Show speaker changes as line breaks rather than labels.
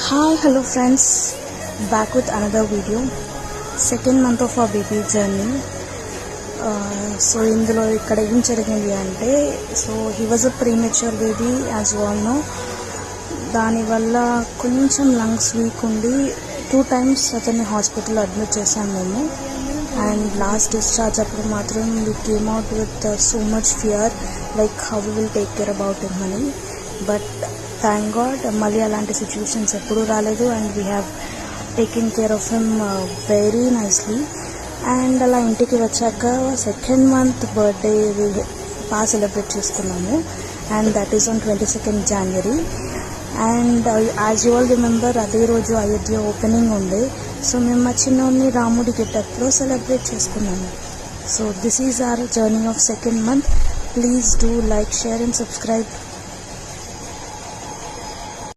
Hi, hello friends, back with another video. Second month of our baby journey. So ఇందులో ఇక్కడ ఏం జరిగింది అంటే he was a premature baby as you all know. దానివల్ల కొంచెం lungs week ఉండి 2 times అతన్ని హాస్పిటల్లో అడ్మిట్ చేశాం మేము. అండ్ లాస్ట్ డిశ్చార్జ్ అప్పుడు మాత్రం we came out with so much fear, like how we will take care about him అని. బట్ థ్యాంక్ గాడ్ మళ్ళీ అలాంటి సిచ్యువేషన్స్ ఎప్పుడూ రాలేదు. And we have taking care of him very nicely. And అలా ఇంటికి వచ్చాక సెకండ్ మంత్ బర్త్డే బాగా celebrate చేసుకున్నాము. And that is on 22nd January. And as you all remember అదే రోజు అయోధ్య ఓపెనింగ్ ఉండే. సో మేము మా చిన్నోడిని రాముడి గెటప్లో సెలబ్రేట్ చేసుకున్నాము. So this is our journey of second month. Please do like, share and subscribe.